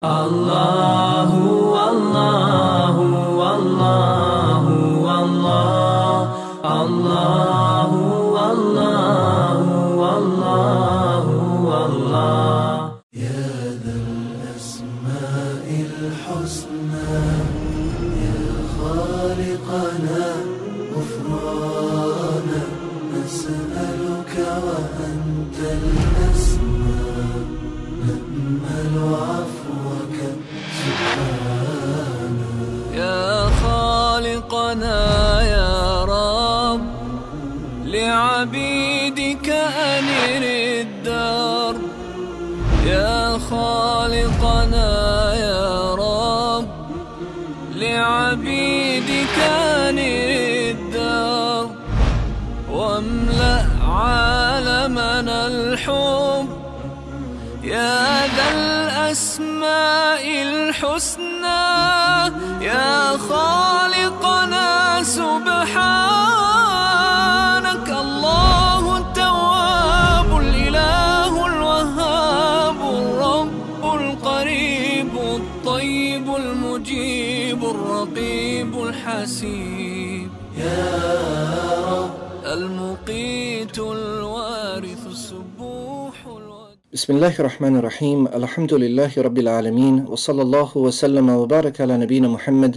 Allahu, Allahu, Allahu, Allah, Allahu, Allahu, Allahu, Allah. Ya dhal asma'il husna, ya khaliqana ghufrana, nas'aluka wa anta al-asma' na'malu 'afwaka subhana. Ya khaliqana ya Rabb, لعبيدك أنر الدار. يا خالقنا يا رب، لعبيدك أنر الدار، واملأ عالمنا الحب يا ذا الأسماء الحسنى. يا خالقنا سبحانك، الله التواب الإله الوهاب الرب القريب الطيب المجيب الرقيب الحسيب. يا رب المقيت الوارث السبوح بسم الله الرحمن الرحيم. الحمد لله رب العالمين، وصلى الله وسلم وبارك على نبينا محمد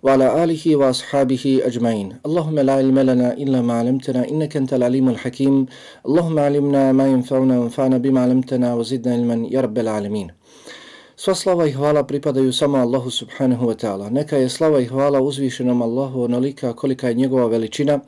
وعلى آله وأصحابه أجمعين. اللهم لا علم لنا إلا ما علمتنا إنك أنت العليم الحكيم. اللهم علمنا ما ينفعنا وانفعنا بما علمتنا وزدنا علما يا رب العالمين. Sva slava i hvala pripadaju samo Allahu subhanahu wa ta'ala. Neka je slava i hvala uzvišenom Allahu onolika kolika je njegova veličina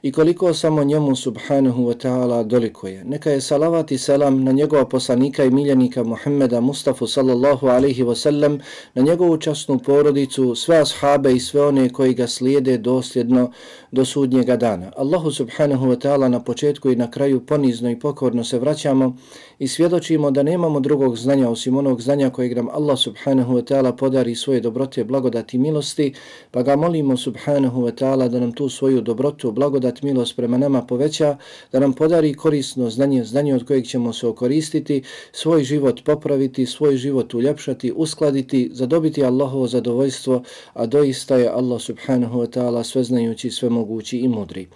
i koliko samo njemu subhanahu wa ta'ala dolikuje. Neka je salavat i selam na njegova poslanika i miljenika Muhammeda Mustafa sallallahu alaihi wa sallam, na njegovu časnu porodicu, sve ashabe i sve one koji ga slijede dosljedno do sudnjega dana. Allahu subhanahu wa ta'ala na početku i na kraju ponizno i pokorno se vraćamo i svjedočimo da nemamo drugog znanja osim onog znanja kojeg nam Allah subhanahu wa ta'ala podari svoje dobrote, blagodati i milosti, pa ga molimo subhanahu wa ta'ala da nam tu svoju dobrotu, blagodat, milost prema nama poveća, da nam podari korisno znanje, znanje od kojeg ćemo se okoristiti, svoj život popraviti, svoj život uljepšati, uskladiti, zadobiti Allahovo zadovoljstvo, a doista je Allah subhanahu wa ta'ala sveznajući, svemogući i mudri.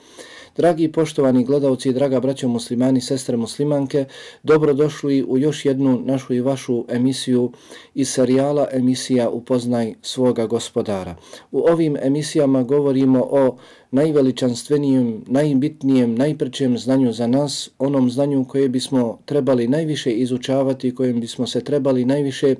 Dragi poštovani gledalci, draga braćo muslimani, sestre muslimanke, dobrodošli u još jednu našu i vašu emisiju iz serijala emisija Upoznaj svoga gospodara. U ovim emisijama govorimo o najveličanstvenijem, najbitnijem, najprečijem znanju za nas, onom znanju koje bismo trebali najviše izučavati, kojem bismo se trebali najviše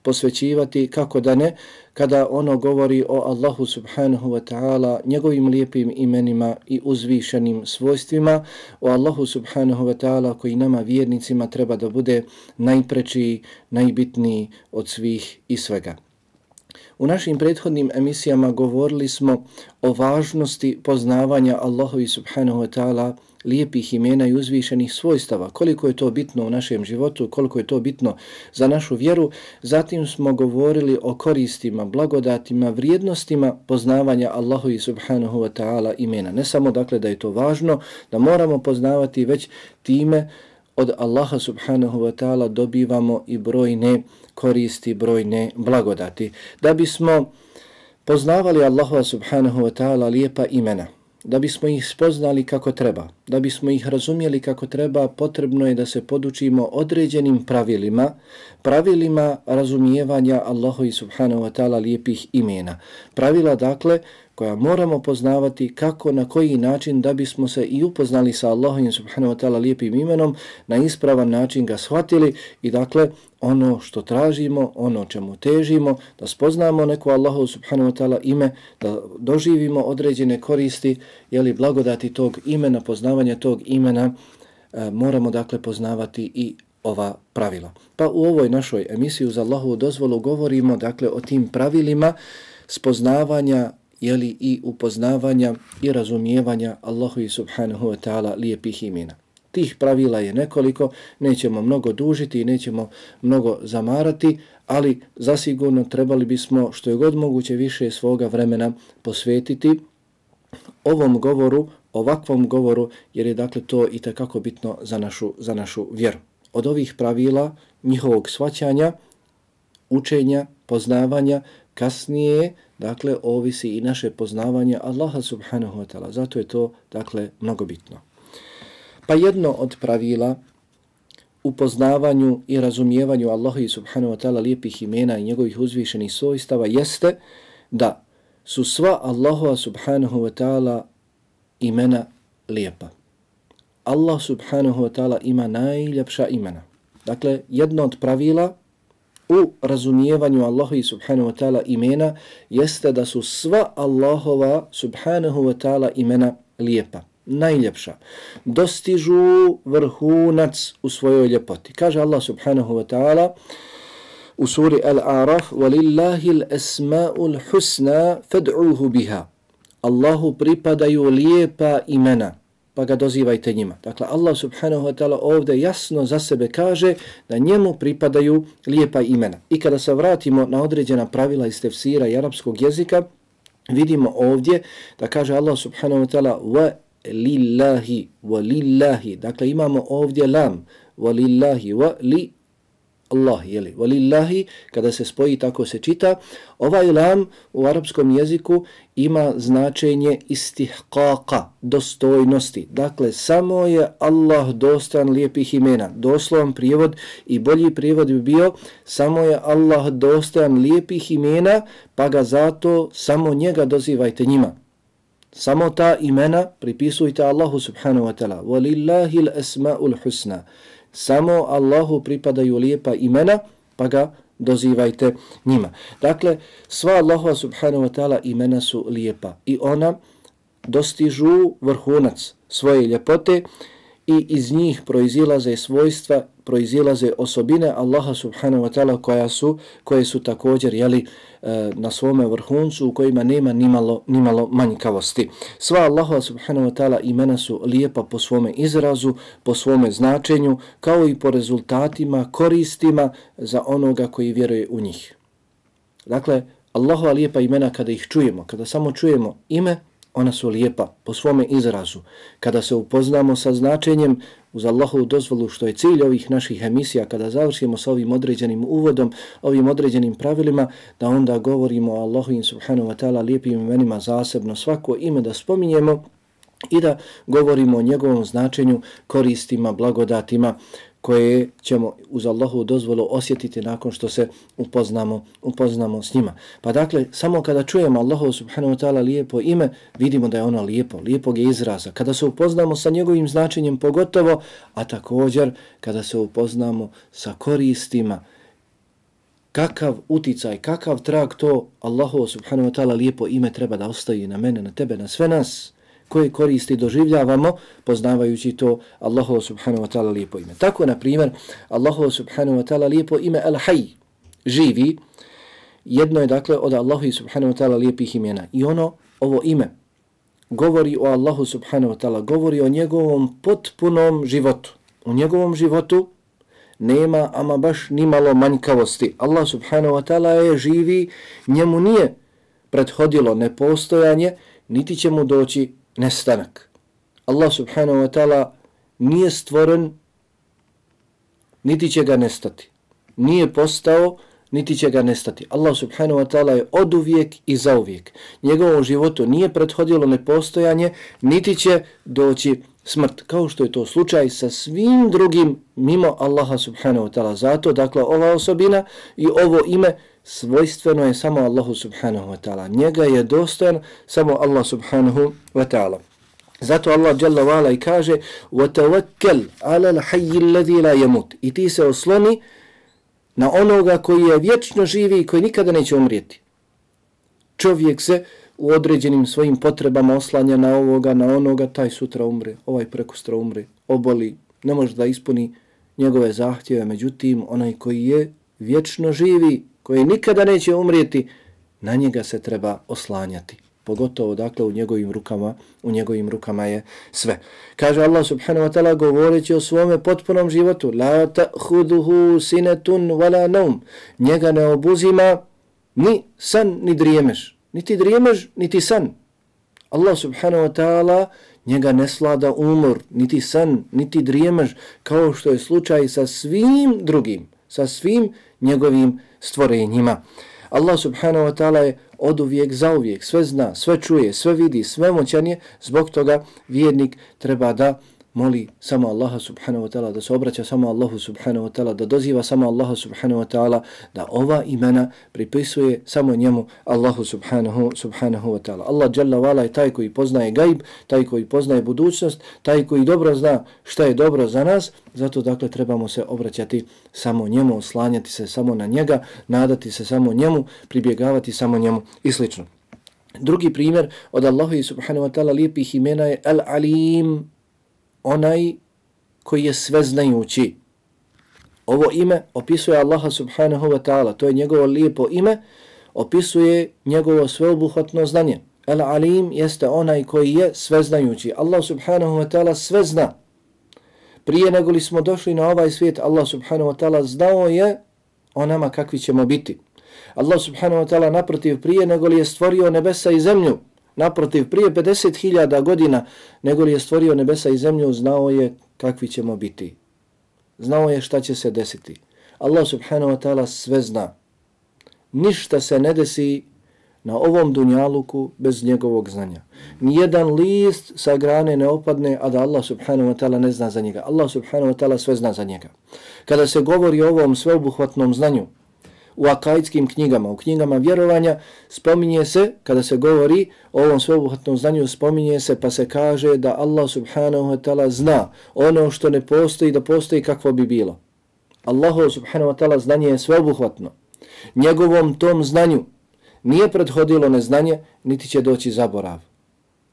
posvećivati, kako da ne, kada ono govori o Allahu subhanahu wa ta'ala, njegovim lijepim imenima i uzvišenim svojstvima, o Allahu subhanahu wa ta'ala koji nama vjernicima treba da bude najprečiji, najbitniji od svih i svega. U našim prethodnim emisijama govorili smo o važnosti poznavanja Allahovi subhanahu wa ta'ala lijepih imena i uzvišenih svojstava, koliko je to bitno u našem životu, koliko je to bitno za našu vjeru. Zatim smo govorili o koristima, blagodatima, vrijednostima poznavanja Allahovi subhanahu wa ta'ala imena. Ne samo dakle da je to važno, da moramo poznavati, već time od Allaha subhanahu wa ta'ala dobivamo i brojne koristi, brojne blagodati. Da bismo poznavali Allaha subhanahu wa ta'ala lijepa imena, da bismo ih spoznali kako treba, da bismo ih razumjeli kako treba, potrebno je da se podučimo određenim pravilima razumijevanja Allahovi subhanahu wa ta'ala lijepih imena. Pravila dakle koja moramo poznavati kako, na koji način, da bismo se i upoznali sa Allahovim subhanahu wa ta'ala lijepim imenom, na ispravan način ga shvatili i dakle ono što tražimo, ono čemu težimo, da spoznamo neko Allahu subhanahu wa ta'ala ime, da doživimo određene koristi, jeli blagodati tog imena, poznavanja tog imena, moramo dakle poznavati i ova pravila. Pa u ovoj našoj emisiji uz Allahovu dozvolu govorimo dakle o tim pravilima spoznavanja, jeli i upoznavanja i razumijevanja Allahovi subhanahu wa ta'ala lijepih imena. Tih pravila je nekoliko, nećemo mnogo dužiti i nećemo mnogo zamarati, ali zasigurno trebali bismo što je god moguće više svoga vremena posvetiti ovom govoru, ovakvom govoru, jer je dakle to itekako bitno za našu vjeru. Od ovih pravila, njihovog shvaćanja, učenja, poznavanja, kasnije, dakle, ovisi i naše poznavanje Allaha subhanahu wa ta'ala. Zato je to, dakle, mnogo bitno. Pa jedno od pravila u poznavanju i razumijevanju Allaha subhanahu wa ta'ala lijepih imena i njegovih uzvišenih svojstava jeste da su sva Allahova subhanahu wa ta'ala imena lijepa. Allah subhanahu wa ta'ala ima najljepša imena. Dakle, jedno od pravila u razumijevanju Allaha subhanahu wa ta'ala imena jeste da su sva Allahova subhanahu wa ta'ala imena lijepa, najljepša. Dostižu vrhunac u svojoj ljepoti. Kaže Allah subhanahu wa ta'ala u suri Al-A'raf: وَلِلَّهِ الْأَسْمَاءُ الْحُسْنَى فَدْعُوهُ بِهَا. Allahu pripadaju lijepa imena, pa ga dozivajte njima. Dakle, Allah subhanahu wa ta'ala ovdje jasno za sebe kaže da njemu pripadaju lijepa imena. I kada se vratimo na određena pravila iz tefsira i arapskog jezika, vidimo ovdje da kaže Allah subhanahu wa ta'ala وَلِلَّهِ وَلِلَّهِ. Dakle, imamo ovdje lam وَلِلَّهِ وَلِلَّهِ Allah, jeli, walillahi, kada se spoji tako se čita. Ovaj lam u arapskom jeziku ima značenje istihqaqa, dostojnosti. Dakle, samo je Allah dostojan lijepih imena. Doslovan prijevod i bolji prijevod bi bio samo je Allah dostojan lijepih imena, pa ga zato samo njega dozivajte njima. Samo ta imena pripisujte Allahu subhanahu wa ta'ala. Walillahi al-asma'ul husna. Samo Allahu pripadaju lijepa imena, pa ga dozivajte njima. Dakle, sva Allahova subhanahu wa ta'ala imena su lijepa i ona dostižu vrhunac svoje ljepote i iz njih proizilaze svojstva, proizilaze osobine Allaha subhanahu wa ta'ala koje su također jeli, na svome vrhuncu u kojima nema nimalo manjkavosti. Sva Allaha subhanahu wa ta'ala imena su lijepa po svome izrazu, po svome značenju, kao i po rezultatima, koristima za onoga koji vjeruje u njih. Dakle, Allahova lijepa imena kada ih čujemo, kada samo čujemo ime, ona su lijepa po svome izrazu. Kada se upoznamo sa značenjem uz Allahovu dozvolu, što je cilj ovih naših emisija, kada završimo sa ovim određenim uvodom, ovim određenim pravilima, da onda govorimo o Allahu subhanahu wa ta'ala lijepim imenima zasebno, svako ime da spominjemo i da govorimo o njegovom značenju, koristima, blagodatima koje ćemo uz Allahovu dozvolu osjetiti nakon što se upoznamo s njima. Pa dakle, samo kada čujemo Allahu subhanahu wa ta'ala lijepo ime, vidimo da je ono lijepo, lijepog je izraza. Kada se upoznamo sa njegovim značenjem pogotovo, a također kada se upoznamo sa koristima, kakav uticaj, kakav trag to Allahu subhanahu wa ta'ala lijepo ime treba da ostavi na mene, na tebe, na sve nas, koje koristi doživljavamo poznavajući to Allahu subhanahu wa ta'ala lijepo ime. Tako, na primjer, Allahu subhanahu wa ta'ala lijepo ime Al-Hayy, živi, jedno je dakle od Allahu subhanahu wa ta'ala lijepih imena. I ovo ime govori o Allahu subhanahu wa ta'ala, govori o njegovom potpunom životu. U njegovom životu nema ama baš ni malo manjkavosti. Allah subhanahu wa ta'ala je živi, njemu nije prethodilo nepostojanje, niti će mu doći nestanak. Allah subhanahu wa ta'ala nije stvoren, niti će ga nestati. Nije postao, niti će ga nestati. Allah subhanahu wa ta'ala je oduvijek i zauvijek. Njegovom životu nije prethodilo nepostojanje, niti će doći smrt. Kao što je to slučaj sa svim drugim mimo Allaha subhanahu wa ta'ala. Zato, dakle, ova osobina i ovo ime svojstveno je samo Allahu subhanahu wa ta'ala. Njega je dostojan samo Allah subhanahu wa ta'ala. Zato Allah jalla wa ala i kaže وَتَوَكَّلْ عَلَى الْحَيِّ الَّذِي لَا يَمُوتِ. I ti se osloni na onoga koji je vječno živi i koji nikada neće umrijeti. Čovjek se u određenim svojim potrebama oslanja na ovoga, na onoga, taj sutra umre, ovaj prekustra umre, oboli, ne može da ispuni njegove zahtjeve. Međutim, onaj koji je vječno živi, koji nikada neće umrijeti, na njega se treba oslanjati. Pogotovo, dakle, u njegovim rukama je sve. Kaže Allah subhanahu wa ta'ala govoreći o svome potpunom životu: La ta'khuduhu sinetun wala naum. Njega ne obuzima ni san, ni drijemeš. Niti drijemeš, niti san. Allah subhanahu wa ta'ala njega ne slada umor, niti san, niti drijemeš, kao što je slučaj sa svim drugim. sa svim njegovim stvorenjima. Allah subhanahu wa ta'ala je oduvijek zauvijek, sve zna, sve čuje, sve vidi, sve moćan je, zbog toga vjernik treba da moli samo Allaha subhanahu wa ta'ala, da se obraća samo Allahu subhanahu wa ta'ala, da doziva samo Allaha subhanahu wa ta'ala, da ova imena pripisuje samo njemu Allahu subhanahu wa ta'ala. Allah jalla vala je taj koji poznaje gajb, taj koji poznaje budućnost, taj koji dobro zna šta je dobro za nas, zato dakle trebamo se obraćati samo njemu, oslanjati se samo na njega, nadati se samo njemu, pribjegavati samo njemu i slično. Drugi primjer od Allaha subhanahu wa ta'ala lijepih imena je Al-Alim, onaj koji je sveznajući. Ovo ime opisuje Allaha subhanahu wa ta'ala, to je njegovo lijepo ime, opisuje njegovo sveobuhvatno znanje. Al-Alim jeste onaj koji je sveznajući. Allah subhanahu wa ta'ala sve zna. Prije nego li smo došli na ovaj svijet, Allah subhanahu wa ta'ala znao je o nama kakvi ćemo biti. Allah subhanahu wa ta'ala naprotiv prije nego li je stvorio nebesa i zemlju, naprotiv, prije 50.000 godina nego li je stvorio nebesa i zemlju, znao je kakvi ćemo biti. Znao je šta će se desiti. Allah subhanahu wa ta'ala sve zna. Ništa se ne desi na ovom dunjaluku bez njegovog znanja. Nijedan list sa grane ne opadne, a da Allah subhanahu wa ta'ala ne zna za njega. Allah subhanahu wa ta'ala sve zna za njega. Kada se govori o ovom sveobuhvatnom znanju, u akaidskim knjigama, u knjigama vjerovanja, spominje se, kada se govori o ovom sveobuhvatnom znanju, spominje se pa se kaže da Allah subhanahu wa ta'ala zna ono što ne postoji, da postoji kakvo bi bilo. Allahu subhanahu wa ta'ala znanje je sveobuhvatno. Njegovom tom znanju nije prethodilo neznanje, niti će doći zaborav.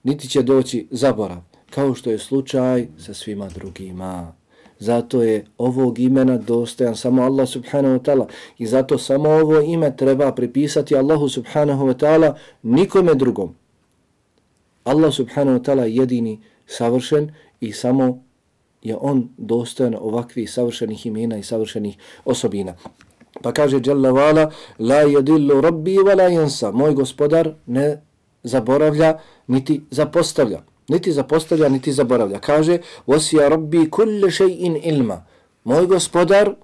Niti će doći zaborav, kao što je slučaj sa svima drugima. Zato je ovog imena dostojan samo Allah subhanahu wa ta'ala i zato samo ovo ime treba pripisati Allahu subhanahu wa ta'ala, nikome drugom. Allah subhanahu wa ta'ala jedini savršen i samo je on dostojan ovakvih savršenih imena i savršenih osobina. Pa kaže Jalla vala, la yadillu rabbi wa la yansa, moj gospodar ne zaboravlja niti zapostavlja. Niti zapostavlja, niti zaboravlja. Kaže, وَسِيَ رَبِّي كُلَّ شَيْءٍ ilma. Moj gospodar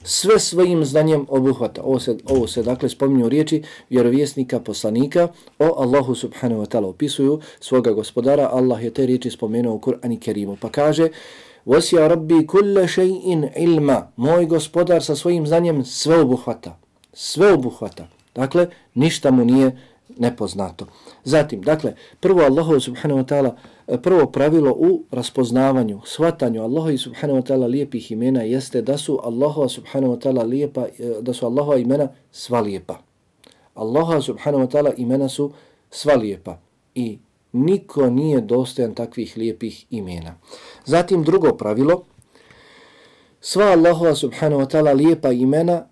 sve svojim znanjem obuhvata. Ovo se dakle spominju riječi vjerovjesnika, poslanika o Allahu subhanahu wa ta'ala. Opisuju svoga gospodara. Allah je te riječi spomenuo u Kur'anu Kerimu. Pa kaže, وَسِيَ رَبِّي كُلَّ شَيْءٍ ilma. Moj gospodar sa svojim znanjem sve obuhvata. Sve obuhvata. Dakle, ništa mu nije nepoznato. Zatim, dakle, prvo Allahu subhanahu wa ta'ala, prvo pravilo u raspoznavanju, shvatanju Allahu subhanahu wa ta'ala lijepih imena jeste da su Allahu subhanahu wa ta'ala lijepa, da su Allahova imena sva lijepa. Allahu subhanahu wa ta'ala imena su sva lijepa i niko nije dostojan takvih lijepih imena. Zatim, drugo pravilo, sva Allahu subhanahu wa ta'ala lijepa imena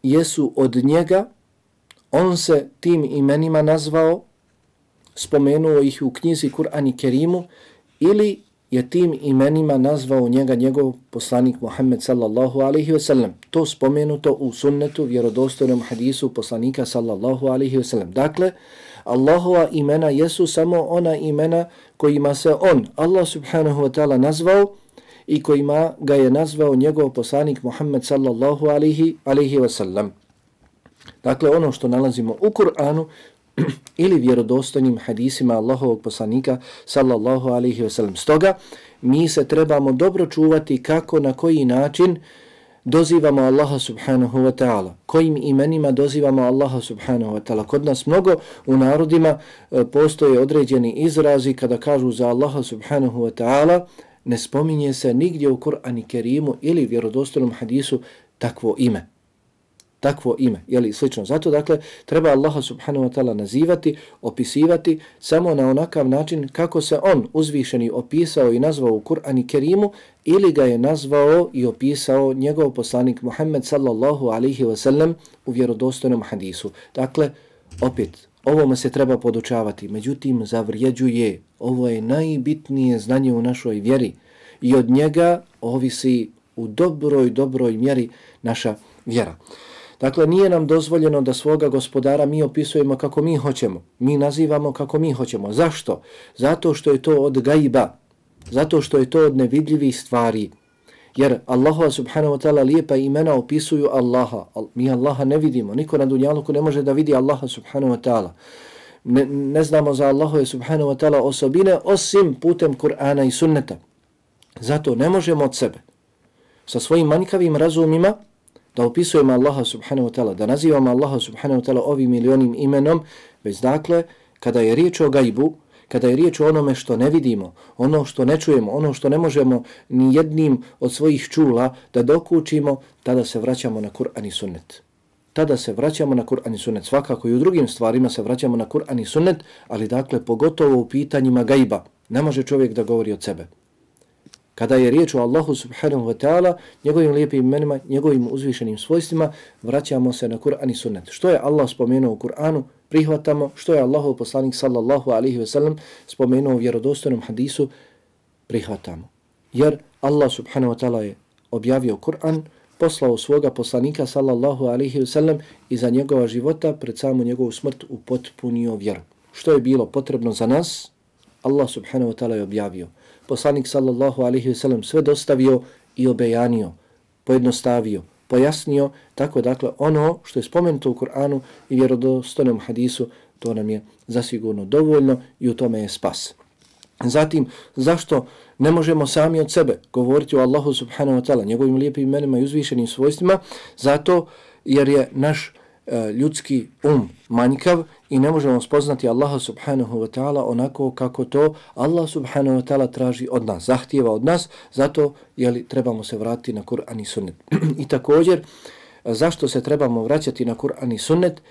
jesu od njega. On se tim imenima nazvao, spomenuo ih u knjizi Kur'anu Kerimu, ili je tim imenima nazvao njega njegov poslanik Muhammed sallallahu alaihi ve sellem. To spomenuto u sunnetu, vjerodostojnom hadisu poslanika sallallahu alaihi ve sellem. Dakle, Allahova imena jesu samo ona imena kojima se on, Allah subhanahu wa ta'ala, nazvao i kojima ga je nazvao njegov poslanik Muhammed sallallahu alaihi ve sellem. Dakle, ono što nalazimo u Kur'anu ili vjerodostojnim hadisima Allahovog poslanika sallallahu alaihi wa sallam. Stoga, mi se trebamo dobro čuvati kako, na koji način dozivamo Allaha subhanahu wa ta'ala. Kojim imenima dozivamo Allaha subhanahu wa ta'ala. Kod nas mnogo u narodima postoje određeni izrazi kada kažu za Allaha subhanahu wa ta'ala, ne spominje se nigdje u Kur'anu Kerimu ili vjerodostojnom hadisu takvo ime. Takvo ime, jeli slično. Zato, dakle, treba Allaha subhanahu wa ta'ala nazivati, opisivati samo na onakav način kako se on uzvišeni opisao i nazvao u Kur'anu Kerimu ili ga je nazvao i opisao njegov poslanik Muhammed sallallahu alaihi wa sallam u vjerodostojnom hadisu. Dakle, opet, ovome se treba podučavati, međutim, zavrijeđuje. Ovo je najbitnije znanje u našoj vjeri i od njega ovisi u dobroj mjeri naša vjera. Dakle, nije nam dozvoljeno da svoga gospodara mi opisujemo kako mi hoćemo. Mi nazivamo kako mi hoćemo. Zašto? Zato što je to od gajba. Zato što je to od nevidljivih stvari. Jer Allahova subhanahu wa ta'ala lijepa imena opisuju Allaha. Mi Allaha ne vidimo. Niko na dunjaluku ne može da vidi Allaha subhanahu wa ta'ala. Ne znamo za Allahove subhanahu wa ta'ala osobine osim putem Kur'ana i sunneta. Zato ne možemo od sebe sa svojim manjkavim razumima da opisujemo Allaha subhanahu wa ta'ala, da nazivamo Allaha subhanahu wa ta'ala ovim ili onim imenom, već dakle, kada je riječ o gajbu, kada je riječ o onome što ne vidimo, ono što ne čujemo, ono što ne možemo ni jednim od svojih čula da dokučimo, tada se vraćamo na Kur'an i sunnet. Tada se vraćamo na Kur'an i sunnet. Svakako i u drugim stvarima se vraćamo na Kur'an i sunnet, ali dakle, pogotovo u pitanjima gajba. Ne može čovjek da govori od sebe. Kada je riječ o Allahu subhanahu wa ta'ala, njegovim lijepim imenima, njegovim uzvišenim svojstvima, vraćamo se na Kur'an i sunnet. Što je Allah spomenuo u Kur'anu, prihvatamo. Što je Allahov poslanik sallallahu alaihi ve sellem spomenuo u vjerodostojnom hadisu, prihvatamo. Jer Allah subhanahu wa ta'ala je objavio Kur'an, poslao svoga poslanika sallallahu alaihi ve sellem i za njegova života pred samu njegovu smrt upotpunio vjeru. Što je bilo potrebno za nas, Allah subhanahu wa ta'ala je objavio. Poslanik sallallahu alaihi ve sellem sve dostavio i obejanio, pojednostavio, pojasnio, tako dakle ono što je spomenuto u Kur'anu i vjerodostojnom hadisu, to nam je zasigurno dovoljno i u tome je spas. Zatim, zašto ne možemo sami od sebe govoriti o Allahu subhanahu wa ta'ala, njegovim lijepim imenima i uzvišenim svojstvima? Zato jer je naš ljudski manjkav i ne možemo spoznati Allaha subhanahu wa ta'ala onako kako to Allah subhanahu wa ta'ala traži od nas, zahtijeva od nas, zato trebamo se vratiti na Kur'an i sunnet. I također, zašto se trebamo vraćati na Kur'an i sunnet?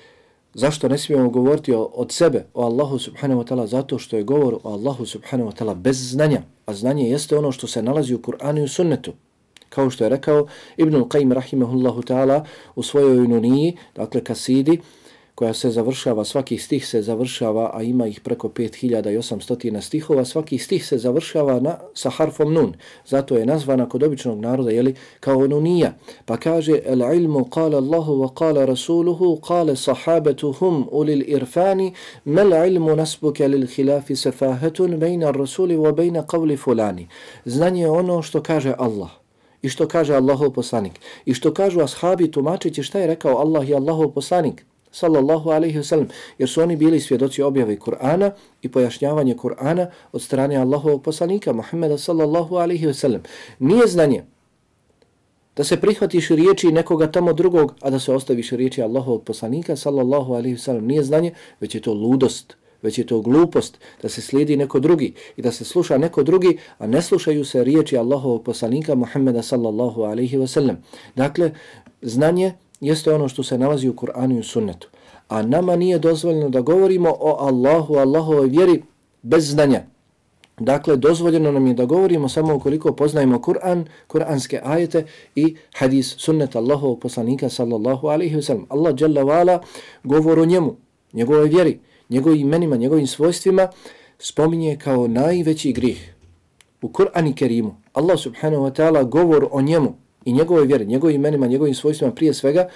Zašto ne smijemo govoriti od sebe o Allahu subhanahu wa ta'ala? Zato što je govor o Allahu subhanahu wa ta'ala bez znanja, a znanje jeste ono što se nalazi u Kur'anu i u sunnetu. Kao što je rekao Ibnul Qayyim rahimahullahu ta'ala u svojoj Nuniji, dakle kasidi, koja se završava, svaki stih se završava, a ima ih preko 5800 stihova, svaki stih se završava sa harfom nun. Zato je nazvana kod običnog naroda kao Nunija. Pa kaže, el ilmu qala Allahu wa qala rasuluhu, qala sahabatuhum ulil irfani, mel ilmu nasbuke lil hilafi sefahetun bejna rasuli wa bejna qavli fulani. Znanje je ono što kaže Allah i što kaže Allahov poslanik i što kažu ashabi tumačeći šta je rekao Allah i Allahov poslanik sallallahu alaihi wa sallam, jer su oni bili svjedoci objave Kur'ana i pojašnjavanje Kur'ana od strane Allahovog poslanika Muhammeda sallallahu alaihi wa sallam. Nije znanje da se prihvatiš riječi nekoga tamo drugog, a da se ostaviš riječi Allahovog poslanika sallallahu alaihi wa sallam. Nije znanje, već je to ludost, već je to glupost da se slijedi neko drugi i da se sluša neko drugi, a ne slušaju se riječi Allahovog poslanika Muhammeda sallallahu alaihi wa sallam. Dakle, znanje jeste ono što se nalazi u Kur'anu i u sunnetu. A nama nije dozvoljeno da govorimo o Allahu, Allahovoj vjeri bez znanja. Dakle, dozvoljeno nam je da govorimo samo ukoliko poznajemo Kur'an, kur'anske ajete i hadis sunnet Allahovog poslanika sallallahu alaihi wa sallam. Allah jalla wa ala govor o njemu, njegovoj vjeri, njegovim imenima, njegovim svojstvima spominje kao najveći grih. U Kur'an i Kerimu Allah subhanahu wa ta'ala govor o njemu i njegovoj vjeri, njegovim imenima, njegovim svojstvima, prije svega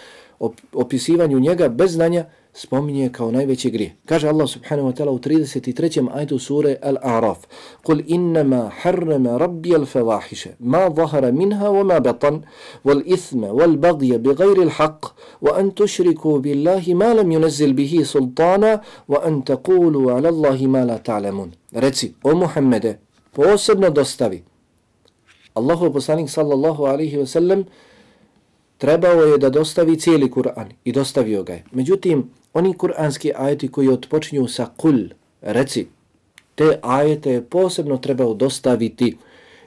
opisivanju njega bez znanja spominje kao najveći grijeh. Kaže Allah subhanahu wa ta'ala u 33. ajetu sure Al-A'raf: "Qul innama harrama rabbi al-fawahisha ma zahara minha wa ma batan wal ithma wal baghya bighayri al-haqq wa an tushriku billahi ma lam yunzil bihi sultana wa an taqulu 'ala Allahi ma la ta'lamun." Reci, o Muhammede, posebno dostavi. Allahov poslanik sallallahu alaihi wa sallam trebao je da dostavi cijeli Kur'an i dostavio ga je. Međutim, oni kur'anski ajeti koji odpočinju sa kul, reci, te ajete je posebno trebao dostaviti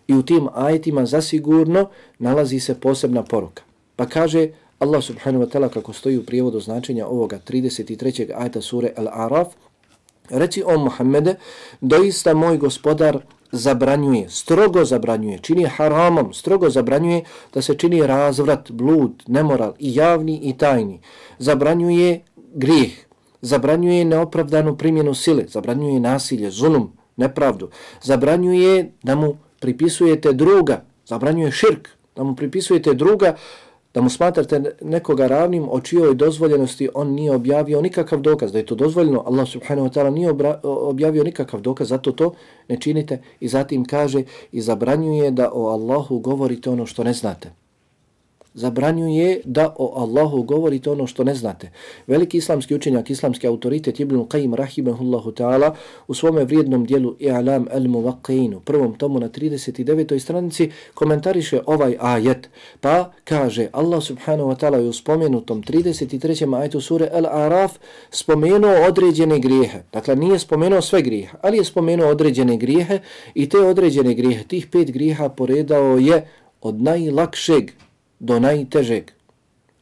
i u tim ajetima zasigurno nalazi se posebna poruka. Pa kaže Allah subhanahu wa ta'ala, kako stoji u prijevodu značenja ovoga 33. ajeta sure Al-A'raf: "Reci, o Muhammede, doista moj gospodar zabranjuje, strogo zabranjuje, čini haramom, strogo zabranjuje da se čini razvrat, blud, nemoral i javni i tajni. Zabranjuje grijeh, zabranjuje neopravdanu primjenu sile, zabranjuje nasilje, zulum, nepravdu, zabranjuje da mu pripisujete druga, zabranjuje širk, da mu pripisujete druga da mu smatrate nekoga ravnim o čijoj dozvoljenosti on nije objavio nikakav dokaz, da je to dozvoljeno, Allah subhanahu wa ta'ala nije objavio nikakav dokaz, zato to ne činite. I zatim kaže i zabranjuje da o Allahu govorite ono što ne znate. Zabranjuje da o Allahu govorite ono što ne znate. Veliki islamski učenjak, islamski autoritet Ibn Qayyim rahimahullahu ta'ala u svome vrijednom dijelu I'lam al-Muwaqqi'in, prvom tomu na 39. stranici komentariše ovaj ajet, pa kaže Allah subhanahu wa ta'ala je u spomenutom 33. ajetu sure Al-Araf spomenuo određene grijehe. Dakle, nije spomenuo sve grijehe, ali je spomenuo određene grijehe i te određene grijehe, tih 5 grijeha poredao je od najlakšeg do najtežeg.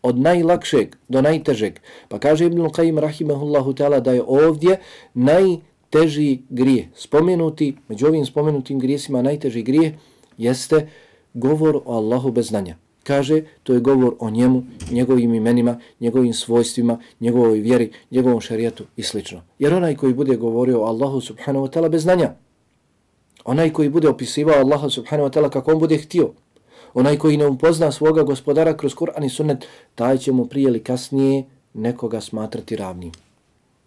Od najlakšeg do najtežeg. Pa kaže Ibn Qayyim rahimahullahu ta'ala da je ovdje najteži grijeh. Spomenuti, među ovim spomenutim grijesima najteži grijeh jeste govor o Allahu bez znanja. Kaže, to je govor o njemu, njegovim imenima, njegovim svojstvima, njegovoj vjeri, njegovom šerijatu i sl. Jer onaj koji bude govorio o Allahu subhanahu wa ta'ala bez znanja, onaj koji bude opisivao Allaha subhanahu wa ta'ala kako on bude htio, onaj koji ne upozna svoga gospodara kroz Kur'an i sunnet, taj će mu prije ili kasnije nekoga smatrati ravnim.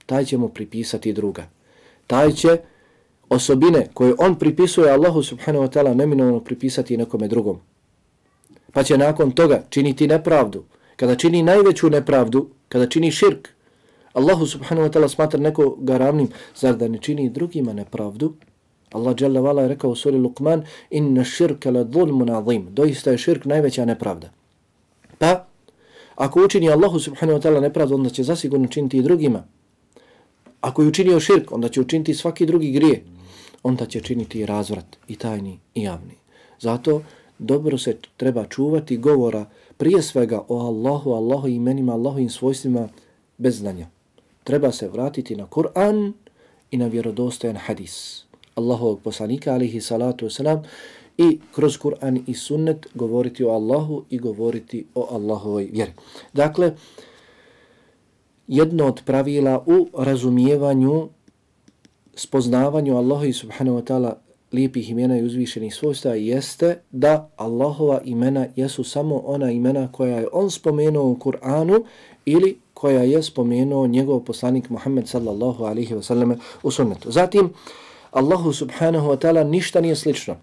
Taj će mu pripisati druga. Taj će osobine koje on pripisuje Allahu subhanahu wa ta'ala neminovno pripisati nekome drugom. Pa će nakon toga činiti nepravdu. Kada čini najveću nepravdu, kada čini širk, Allahu subhanahu wa ta'ala smatra nekoga ravnim, zar da ne čini drugima nepravdu? Allah dželle vala je rekao u suri Luqman inna širka la zulmun azim. Doista je širk najveća nepravda. Pa, ako učini Allahu subhanahu wa ta'ala nepravdu, onda će zasigurno činiti i drugima. Ako je učinio širk, onda će učiniti svaki drugi grije. Onda će činiti i razvrat, i tajni, i javni. Zato dobro se treba čuvati govora prije svega o Allahu, Allahu imenima, Allahovim svojstvima bez znanja. Treba se vratiti na Kur'an i na vjerodostojan hadis Allahovog poslanika alihi salatu wasalam i kroz Kur'an i sunnet govoriti o Allahu i govoriti o Allahovoj vjeri. Dakle, jedno od pravila u razumijevanju, spoznavanju Allahovi subhanahu wa ta'ala lijepih imena i uzvišenih svojstva jeste da Allahova imena jesu samo ona imena koja je on spomenuo u Kur'anu ili koja je spomenuo njegov poslanik Muhammed sallallahu alaihi wa sallam u sunnetu. Zatim, Allahu subhanahu wa ta'ala ništa nije slično.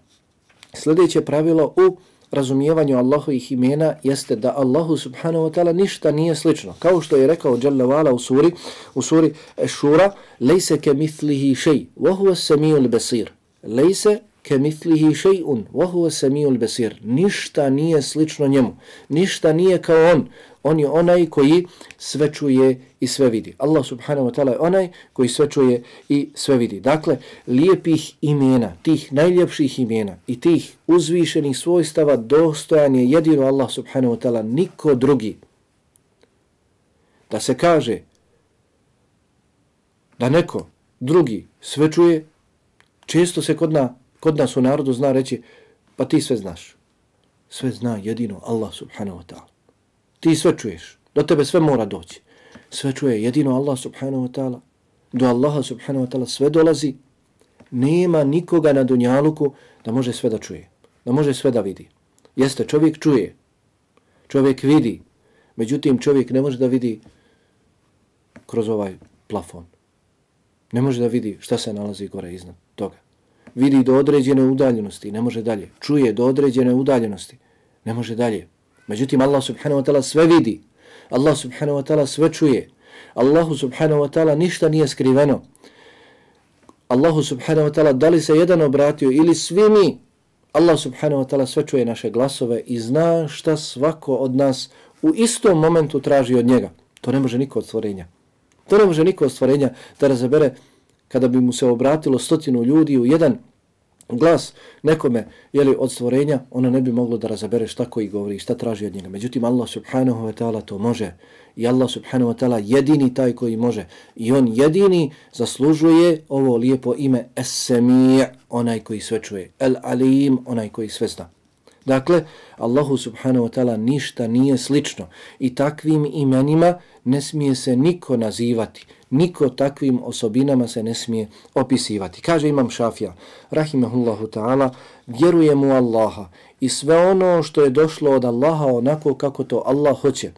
Sljedeće pravilo u razumijevanju Allahovih imena jeste da Allahu subhanahu wa ta'ala ništa nije slično. Kao što je rekao Jalla wa'ala u suri Shura, lejse ke mithlihi šej, wa huwa samiul basir. Lejse ke mithlihi šejun, wa huwa samiul basir. Ništa nije slično njemu. Ništa nije kao on. On je onaj koji sve čuje i sve vidi. Allah subhanahu wa ta'ala je onaj koji sve čuje i sve vidi. Dakle, lijepih imena, tih najljepših imena i tih uzvišenih svojstava dostojan je jedino Allah subhanahu wa ta'ala, niko drugi. Da se kaže da neko drugi sve čuje, često se kod nas u narodu zna reći, pa ti sve znaš. Sve zna jedino Allah subhanahu wa ta'ala. Ti sve čuješ, do tebe sve mora doći. Sve čuje jedino Allah subhanahu wa ta'ala. Do Allaha subhanahu wa ta'ala sve dolazi. Nema nikoga na dunjaluku da može sve da čuje, da može sve da vidi. Jeste, čovjek čuje, čovjek vidi, međutim čovjek ne može da vidi kroz ovaj plafon. Ne može da vidi šta se nalazi gore iznad toga. Vidi do određene udaljenosti, ne može dalje. Čuje do određene udaljenosti, ne može dalje. Međutim, Allah subhanahu wa ta'ala sve vidi. Allah subhanahu wa ta'ala sve čuje. Allahu subhanahu wa ta'ala ništa nije skriveno. Allahu subhanahu wa ta'ala da li se jedan obratio ili svi mi, Allah subhanahu wa ta'ala sve čuje naše glasove i zna šta svako od nas u istom momentu traži od njega. To ne može niko od stvorenja. To ne može niko od stvorenja da razabere kada bi mu se obratilo 100 ljudi u jedan glas nekome od stvorenja, ono ne bi moglo da razabere šta koji govori, šta traži od njega. Međutim, Allah subhanahu wa ta'ala to može. I Allah subhanahu wa ta'ala jedini taj koji može. I on jedini zaslužuje ovo lijepo ime Es-Semi', onaj koji sve čuje. El-Alim, onaj koji sve zna. Dakle, Allahu subhanahu wa ta'ala ništa nije slično i takvim imenima ne smije se niko nazivati, niko takvim osobinama se ne smije opisivati. Kaže Imam Šafija, rahimahullahu ta'ala, vjerujem u Allaha i sve ono što je došlo od Allaha onako kako to Allah hoće.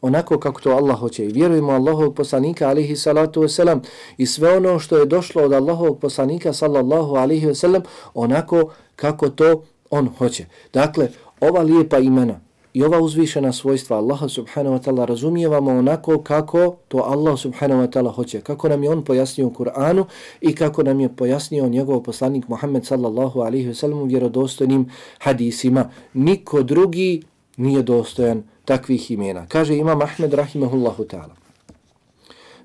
Onako kako to Allah hoće. I vjerujemo Allahovog poslanika alihi salatu wasalam i sve ono što je došlo od Allahovog poslanika sallallahu alihi wasalam onako kako to on hoće. Dakle, ova lijepa imena i ova uzvišena svojstva Allaha subhanahu wa ta'ala razumijevamo onako kako to Allah subhanahu wa ta'ala hoće. Kako nam je on pojasnio u Kur'anu i kako nam je pojasnio njegov poslanik Muhammed sallallahu alihi wasalam u vjerodostojnim hadisima. Niko drugi nije dostojan takvih imena. Kaže Imam Ahmed rahimahullahu ta'ala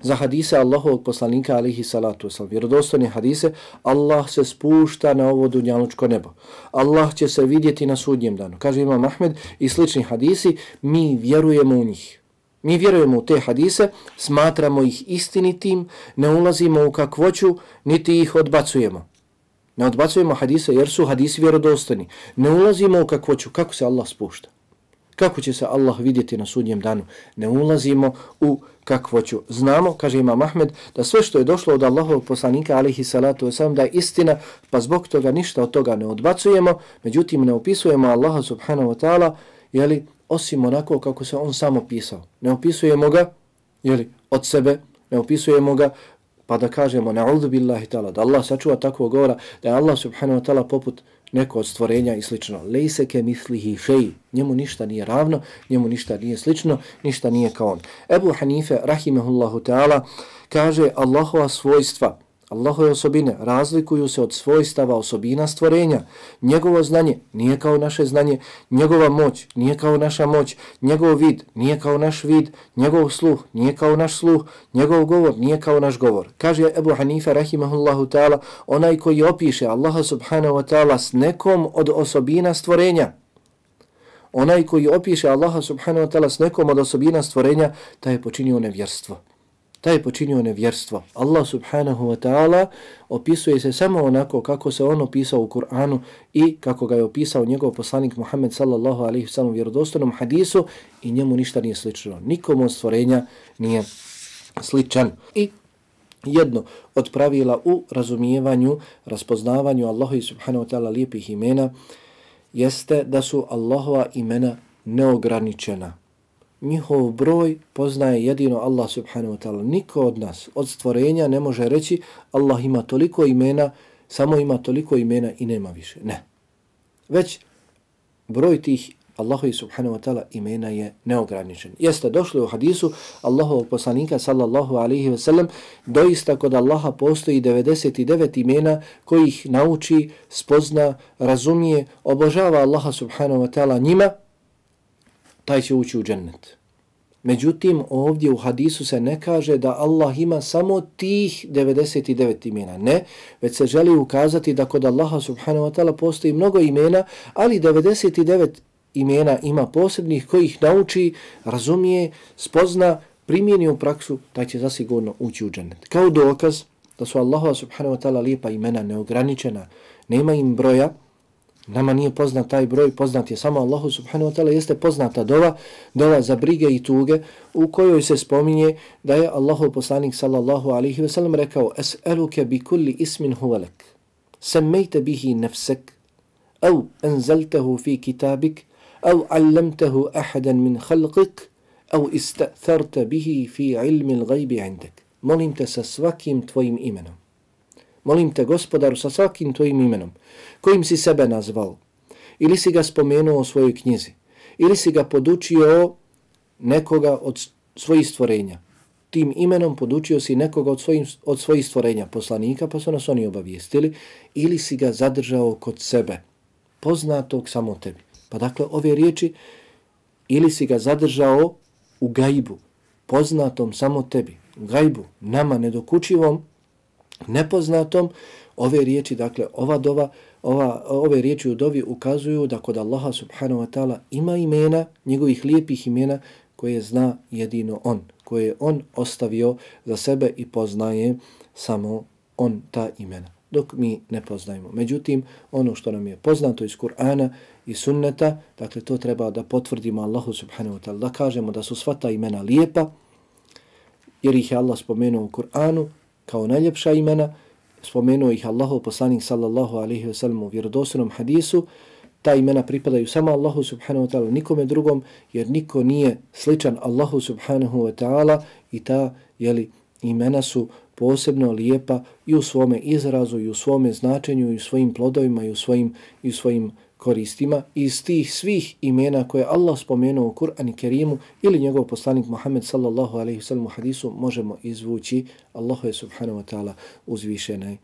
za hadise Allahovog poslanika alihi salatu wasalam, vjerodostojne hadise, Allah se spušta na ovo dunjalučko nebo. Allah će se vidjeti na sudnjem danu. Kaže Imam Ahmed i slični hadisi, mi vjerujemo u njih. Mi vjerujemo u te hadise, smatramo ih istinitim, ne ulazimo u kakvoću, niti ih odbacujemo. Ne odbacujemo hadise jer su hadisi vjerodostojni. Ne ulazimo u kakvoću, kako se Allah spušta. Kako će se Allah vidjeti na sudnjem danu? Ne ulazimo u kakvoću. Znamo, kaže Imam Ahmed, da sve što je došlo od Allahovog poslanika alihi salatu wasalam da je istina, pa zbog toga ništa od toga ne odbacujemo, međutim ne opisujemo Allaha subhanahu wa ta'ala, jeli, osim onako kako se on sam opisao. Ne opisujemo ga, jeli, od sebe, ne opisujemo ga pa da kažemo na'udhu billahi ta'ala, da Allah sačuva takvog govora, da je Allah subhanahu wa ta'ala poput neko od stvorenja i slično. Lejse ke mislihi šeji. Njemu ništa nije ravno, njemu ništa nije slično, ništa nije kao on. Ebu Hanife, rahimahullahu ta'ala, kaže Allahova svojstva, Allahove osobine razlikuju se od svojstava osobina stvorenja. Njegovo znanje nije kao naše znanje, njegova moć nije kao naša moć, njegov vid nije kao naš vid, njegov sluh nije kao naš sluh, njegov govor nije kao naš govor. Kaže Ebu Hanife rahimahullahu ta'ala, onaj koji opiše Allaha subhanahu wa ta'ala s nekom od osobina stvorenja, onaj koji opiše Allaha subhanahu wa ta'ala s nekom od osobina stvorenja, taj je počinio nevjerstvo. Taj je počinio nevjerstvo. Allah subhanahu wa ta'ala opisuje se samo onako kako se on opisao u Kur'anu i kako ga je opisao njegov poslanik Muhammed sallallahu alaihi sallam u vjerodostojnom hadisu i njemu ništa nije slično. Nikomu od stvorenja nije sličan. I jedno od pravila u razumijevanju, raspoznavanju Allaha subhanahu wa ta'ala lijepih imena jeste da su Allahova imena neograničena. Njihov broj poznaje jedino Allah subhanahu wa ta'ala. Niko od nas, od stvorenja ne može reći Allah ima toliko imena, samo ima toliko imena i nema više. Ne. Već broj tih Allahovi subhanahu wa ta'ala imena je neograničen. Jeste došlo u hadisu Allahovog poslanika sallallahu alaihi wa sallam, doista kod Allaha postoji 99 imena kojih nauči, spozna, razumije, obožava Allaha subhanahu wa ta'ala njima, taj će ući u džennet. Međutim, ovdje u hadisu se ne kaže da Allah ima samo tih 99 imena. Ne, već se želi ukazati da kod Allaha subhanahu wa ta'ala postoji mnogo imena, ali 99 imena ima posebnih kojih nauči, razumije, spozna, primjeni u praksu, taj će zasigurno ući u džennet. Kao dokaz da su Allaha subhanahu wa ta'ala lijepa imena neograničena, nema im broja, nama nije poznat taj broj, poznat je samo Allahu subhanahu wa ta'ala, jeste poznata dova za brige i tuge u kojoj se spominje da je Allahov poslanik sallallahu alaihi wa sallam rekao es'eluke bi kulli ismin huvalek, semmejte bihi nefsek, au enzeltehu fi kitabik, au allamtehu ahadan min khalqik, au ista'tharte bihi fi ilmi l'gajbi indek. Molim te sa svakim tvojim imenom. Molim te, gospodaru, sa svakim tvojim imenom, kojim si sebe nazvao, ili si ga spomenuo u svojoj knjizi, ili si ga podučio nekoga od svojih stvorenja. Tim imenom podučio si nekoga od svojih stvorenja, poslanika, pa su nas oni obavijestili, ili si ga zadržao kod sebe, poznatog samo tebi. Pa dakle, ove riječi, ili si ga zadržao u gajbu, poznatom samo tebi, u gajbu, nama nedokučivom, nepoznatom, ove riječi, dakle, ove riječi u dovi ukazuju da kod Allaha subhanahu wa ta'ala ima imena, njegovih lijepih imena koje zna jedino on, koje on ostavio za sebe i poznaje samo on ta imena. dok mi ne poznajemo. Međutim, ono što nam je poznato iz Kur'ana i sunneta, dakle to treba da potvrdimo Allahu subhanahu wa ta'ala, da kažemo da su sva ta imena lijepa, jer ih je Allah spomenuo u Kur'anu kao najljepša imena, spomenuo ih Allahov poslanik sallallahu alaihi wa sallam u vjerodostojnom hadisu. Ta imena pripadaju samo Allahu subhanahu wa ta'ala, nikome drugom, jer niko nije sličan Allahu subhanahu wa ta'ala i ta imena su posebno lijepa i u svome izrazu, i u svome značenju, i u svojim plodovima, i u svojim koristima. Iz tih svih imena koje Allah spomenuo u Kur'an i Kerimu ili njegov poslanik Muhammed sallallahu alaihi sallam u hadisu možemo izvući Allahu subhanahu wa ta'ala uzvišene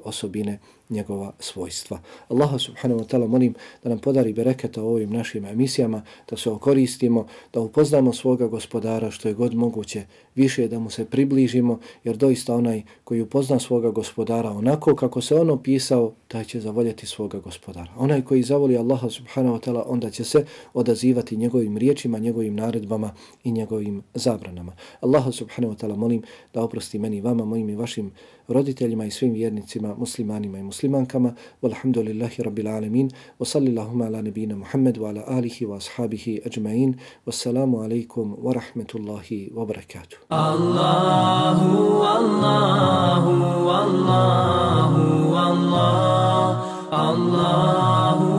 osobine, njegova svojstva. Allaha subhanahu wa ta'ala molim da nam podari bereketa u ovim našim emisijama, da se okoristimo, da upoznamo svoga gospodara što je god moguće više, da mu se približimo, jer doista onaj koji upozna svoga gospodara onako kako se on opisao, taj će zavoljeti svoga gospodara. Onaj koji zavoli Allaha subhanahu wa ta'ala, onda će se odazivati njegovim riječima, njegovim naredbama i njegovim zabranama. Allaha subhanahu wa ta'ala molim da oprosti meni, vama, mojim i vašim roditeljima i svim vjernicima, muslimanima i muslimankama. Walhamdulillahi rabbil alamin. Wa sallillahuma ala nabina Muhammad wa ala alihi wa ashabihi ajma'in. Wassalamu alaikum wa rahmatullahi wa barakatuh. Allahu, Allahu, Allahu, Allah, Allahu.